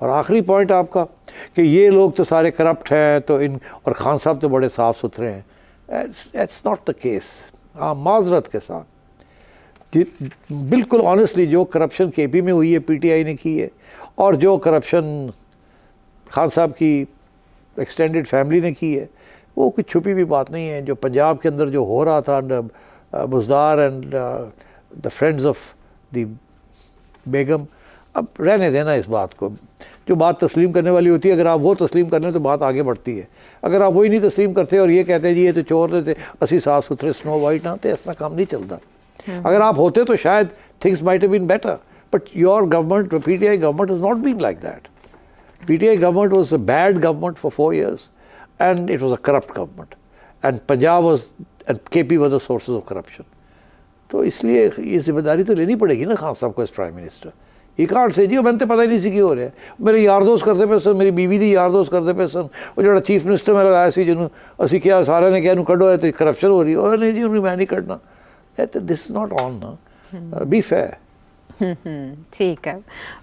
اور آخری پوائنٹ آپ کا کہ یہ لوگ تو سارے کرپٹ ہیں تو ان اور خان صاحب تو بڑے صاف ستھرے ہیں. It's not the case. معذرت کے ساتھ بالکل آنیسٹلی جو کرپشن کے پی میں ہوئی ہے پی ٹی آئی نے کی ہے, اور جو کرپشن خان صاحب کی ایکسٹینڈڈ فیملی نے کی ہے, وہ کچھ چھپی بھی بات نہیں ہے. جو پنجاب کے اندر جو ہو رہا تھا Buzdar and the friends of the بیگم, اب رہنے دینا اس بات کو. جو بات تسلیم کرنے والی ہوتی ہے اگر آپ وہ تسلیم کر لیں تو بات آگے بڑھتی ہے. اگر آپ وہی نہیں تسلیم کرتے اور یہ کہتے ہیں جی یہ تو چور تھے, اسی صاف ستھرے سنو وائٹ نہ تھے, ایسا کام نہیں چلتا. اگر آپ ہوتے تو شاید things might have been better, but your government, P T I government has not been like that. PTI government was a bad government for 4 years and it was a corrupt government, and Punjab was and KP were the sources of corruption. تو اس لیے یہ ذمہ داری تو لینی پڑے گی نا خان صاحب کو ایز پرائم منسٹر. یہ کارڈ سے جی میں تو پتہ ہی نہیں سی کی ہو رہا ہے, میرے یار دوست کرتے پے سن, میری بیوی دی یار دوست کرتے پے سن, وہ جو چیف منسٹر میں لگایا سی جنہوں اسی کیا سارے نے کیا انہوں کڈو ہے تو کرپشن ہو رہی ہے, اور نہیں جی انہوں میں نہیں کڈنا. دس از ناٹ آن نا, بی فیئر. ٹھیک ہے.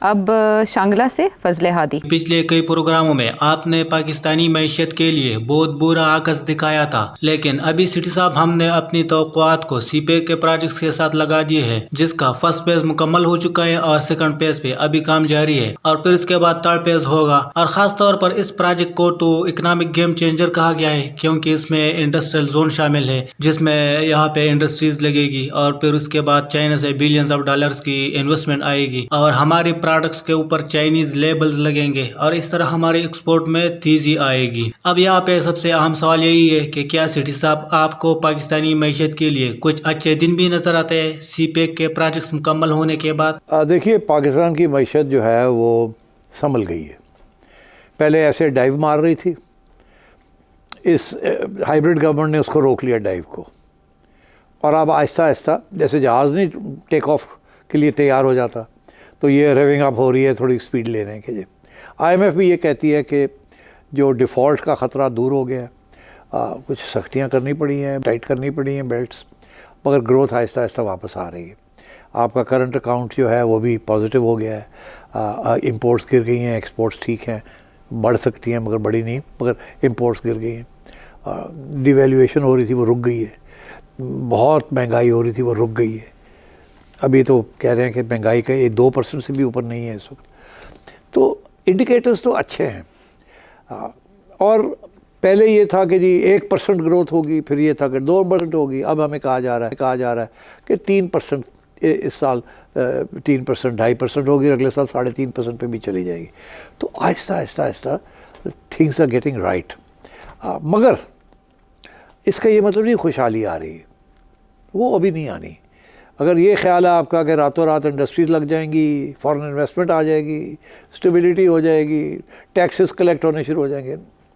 اب شانگلہ سے فضل ہادی. پچھلے کئی پروگراموں میں آپ نے پاکستانی معیشت کے لیے بہت برا عکس دکھایا تھا, لیکن ابھی سٹی صاحب ہم نے اپنی توقعات کو سی پیک کے پروجیکٹس کے ساتھ لگا دیے ہیں, جس کا فرسٹ پیز مکمل ہو چکا ہے اور سیکنڈ پیز پہ ابھی کام جاری ہے, اور پھر اس کے بعد تھرڈ پیز ہوگا. اور خاص طور پر اس پروجیکٹ کو تو اکنامک گیم چینجر کہا گیا ہے, کیونکہ اس میں انڈسٹریل زون شامل ہے جس میں یہاں پہ انڈسٹریز لگے گی, اور پھر اس کے بعد چائنا سے بلینز آف ڈالرز کی انویسٹمنٹ آئے گی, اور ہمارے پروڈکٹس کے اوپر چائنیز لیبلز لگیں گے, اور اس طرح ہمارے ایکسپورٹ میں تیزی آئے گی. اب یہاں پہ سب سے اہم سوال یہی ہے کہ کیا سٹی صاحب آپ کو پاکستانی معیشت کے لیے کچھ اچھے دن بھی نظر آتے ہیں سی پیک کے پروجیکٹس مکمل ہونے کے بعد؟ دیکھیے پاکستان کی معیشت جو ہے وہ سنبھل گئی ہے. پہلے ایسے ڈائیو مار رہی تھی, اس ہائیبرڈ گورنمنٹ نے اس کو روک لیا ڈائیو کو, اور اب آہستہ آہستہ جیسے جہاز نہیں ٹیک آف کے لیے تیار ہو جاتا, تو یہ ریونگ اپ ہو رہی ہے تھوڑی سپیڈ لینے کے. جی آئی ایم ایف بھی یہ کہتی ہے کہ جو ڈیفالٹ کا خطرہ دور ہو گیا ہے, کچھ سختیاں کرنی پڑی ہیں, ٹائٹ کرنی پڑی ہیں بیلٹس, مگر گروتھ آہستہ آہستہ واپس آ رہی ہے. آپ کا کرنٹ اکاؤنٹ جو ہے وہ بھی پازیٹیو ہو گیا ہے, امپورٹس گر گئی ہیں, ایکسپورٹس ٹھیک ہیں, بڑھ سکتی ہیں مگر بڑی نہیں, مگر امپورٹس گر گئی ہیں. ڈی ویلیویشن ہو رہی تھی وہ رک گئی ہے, بہت مہنگائی ہو رہی تھی وہ رک گئی ہے. ابھی تو کہہ رہے ہیں کہ مہنگائی کا 2% سے بھی اوپر نہیں ہے اس وقت. تو انڈیکیٹرز تو اچھے ہیں. اور پہلے یہ تھا کہ جی 1% گروتھ ہوگی, پھر یہ تھا کہ 2% ہوگی, اب ہمیں کہا جا رہا ہے کہ 3% اس سال 3%, 2.5% ہوگی, اگلے سال 3.5% پہ بھی چلی جائے گی. تو آہستہ آہستہ آہستہ تھنگس آر گیٹنگ رائٹ. مگر اس کا یہ مطلب نہیں خوشحالی آ رہی ہے, وہ ابھی نہیں آنی. اگر یہ خیال ہے آپ کا کہ راتوں رات انڈسٹریز لگ جائیں گی, فارن انویسٹمنٹ آ جائے گی, اسٹیبلٹی ہو جائے گی, ٹیکسز کلیکٹ ہونے شروع ہو جائیں گے,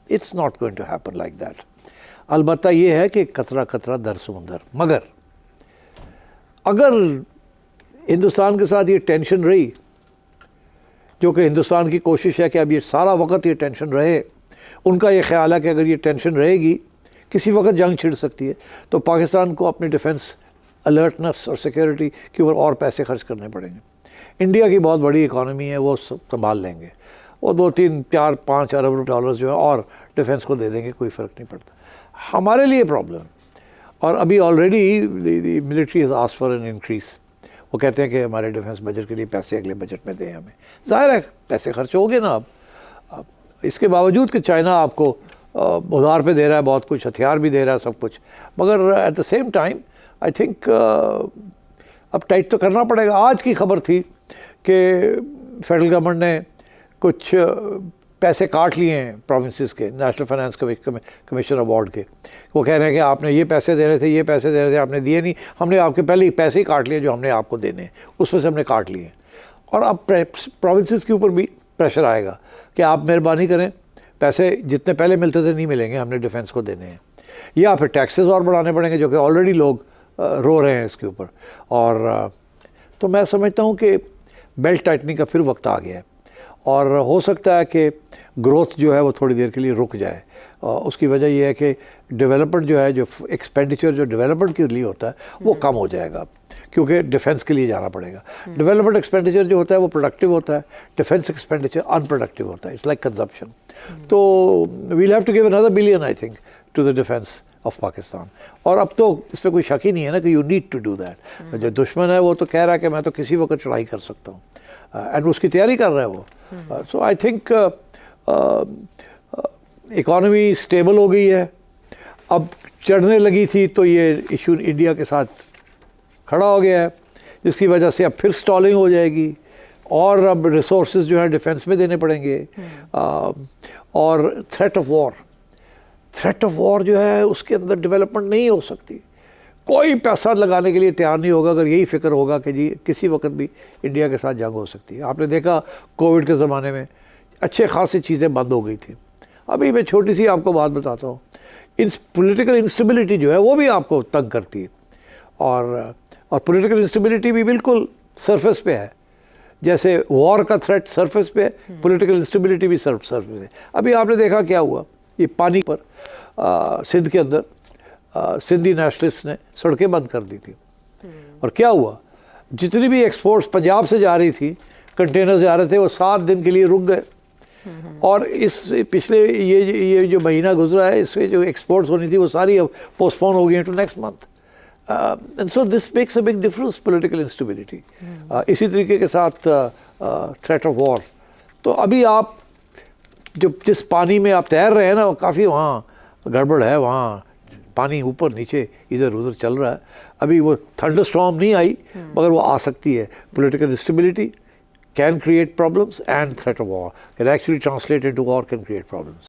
it's not going to happen like that. البتہ یہ ہے کہ قطرہ قطرہ در سمندر. مگر اگر ہندوستان کے ساتھ یہ ٹینشن رہی, جو کہ ہندوستان کی کوشش ہے کہ اب یہ سارا وقت یہ ٹینشن رہے, ان کا یہ خیال ہے کہ اگر یہ ٹینشن رہے گی کسی وقت جنگ چھڑ سکتی ہے, تو پاکستان کو اپنے ڈیفنس الرٹنس اور سیکیورٹی کے اوپر اور پیسے خرچ کرنے پڑیں گے. انڈیا کی بہت بڑی اکانومی ہے, وہ سنبھال لیں گے, وہ 2, 3, 4, 5 ارب ڈالرز جو ہے اور ڈیفنس کو دے دیں گے, کوئی فرق نہیں پڑتا. ہمارے لیے پرابلم, اور ابھی already military has asked for an increase. وہ کہتے ہیں کہ ہمارے ڈیفنس بجٹ کے لیے پیسے اگلے بجٹ میں دیں ہمیں. ظاہر ہے پیسے خرچ ہو گئے نا اب, اس کے باوجود کہ چائنا آپ کو ادھار پہ دے رہا ہے بہت کچھ, ہتھیار بھی دے رہا ہے سب کچھ, مگر at the same time I think اب ٹائٹ تو کرنا پڑے گا. آج کی خبر تھی کہ فیڈرل گورنمنٹ نے کچھ پیسے کاٹ لیے ہیں پروونسز کے نیشنل فائنانس کمیشن ایوارڈ کے. وہ کہہ رہے ہیں کہ آپ نے یہ پیسے دینے تھے, یہ پیسے دینے تھے, آپ نے دیے نہیں, ہم نے آپ کے پہلے ہی پیسے ہی کاٹ لیے جو ہم نے آپ کو دینے ہیں, اس میں سے ہم نے کاٹ لیے. اور اب پروونسز کے اوپر بھی پریشر آئے گا کہ آپ مہربانی کریں, پیسے جتنے پہلے ملتے تھے نہیں ملیں گے, ہم نے ڈیفنس کو دینے ہیں, یا پھر ٹیکسز اور بڑھانے پڑیں گے, جو کہ آلریڈی لوگ رو رہے ہیں اس کے اوپر. اور تو میں سمجھتا ہوں کہ بیلٹ ٹائٹننگ کا پھر وقت آ گیا ہے, اور ہو سکتا ہے کہ گروتھ جو ہے وہ تھوڑی دیر کے لیے رک جائے. اس کی وجہ یہ ہے کہ ڈیولپمنٹ جو ہے, جو ایکسپینڈیچر جو ڈیولپمنٹ کے لیے ہوتا ہے وہ کم ہو جائے گا, کیونکہ ڈیفینس کے لیے جانا پڑے گا. ڈیولپمنٹ ایکسپینڈیچر جو ہوتا ہے وہ پروڈکٹیو ہوتا ہے, ڈیفینس ایکسپینڈیچر ان پروڈکٹیو ہوتا ہے. It's like consumption. تو we'll have to give another billion I think to the defence of Pakistan. اور اب تو اس پہ کوئی شک ہی نہیں ہے نا کہ you need to do that. جو دشمن ہے وہ تو کہہ رہا ہے کہ میں تو کسی وقت چڑھائی کر سکتا ہوں, اینڈ اس کی تیاری کر رہا ہے وہ. سو آئی تھنک اکانومی اسٹیبل ہو گئی ہے. اب چڑھنے لگی تھی تو یہ ایشو انڈیا کے ساتھ کھڑا ہو گیا ہے, جس کی وجہ سے اب پھر سٹالنگ ہو جائے گی, اور اب ریسورسز جو ہیں ڈیفینس میں دینے پڑیں گے. اور تھریٹ آف وار جو ہے اس کے اندر ڈیولپمنٹ نہیں ہو سکتی. کوئی پیسہ لگانے کے لیے تیار نہیں ہوگا اگر یہی فکر ہوگا کہ جی کسی وقت بھی انڈیا کے ساتھ جنگ ہو سکتی ہے. آپ نے دیکھا کووڈ کے زمانے میں اچھے خاصی چیزیں بند ہو گئی تھیں. ابھی میں چھوٹی سی آپ کو بات بتاتا ہوں, پولیٹیکل انسٹیبلٹی جو ہے وہ بھی آپ کو تنگ کرتی ہے, اور پولیٹیکل انسٹیبلٹی بھی بالکل سرفیس پہ ہے. جیسے وار کا تھریٹ سرفیس پہ ہے, پولیٹیکل انسٹیبلٹی بھی سرفیس پہ ہے. ابھی آپ نے دیکھا کیا ہوا, یہ پانی پر سندھ کے اندر سندھی نیشنلسٹ نے سڑکیں بند کر دی تھی, اور کیا ہوا, جتنی بھی ایکسپورٹس پنجاب سے جا رہی تھی, کنٹینرز جا رہے تھے, وہ 7 دن کے لیے رک گئے. اور اس پچھلے یہ جو مہینہ گزرا ہے, اس میں جو ایکسپورٹس ہونی تھی وہ ساری اب پوسٹ پون ہو گئی ہیں to next month. And so this makes a big difference political instability. اسی طریقے کے ساتھ تھریٹ آف وار. تو ابھی آپ جس پانی میں آپ تیر رہے ہیں نا, وہ کافی وہاں گڑبڑ ہے, وہاں پانی اوپر نیچے ادھر ادھر چل رہا ہے. ابھی وہ تھنڈر اسٹارم نہیں آئی, مگر وہ آ سکتی ہے. Political instability can create problems, and threat of war can actually translate into war, can create problems.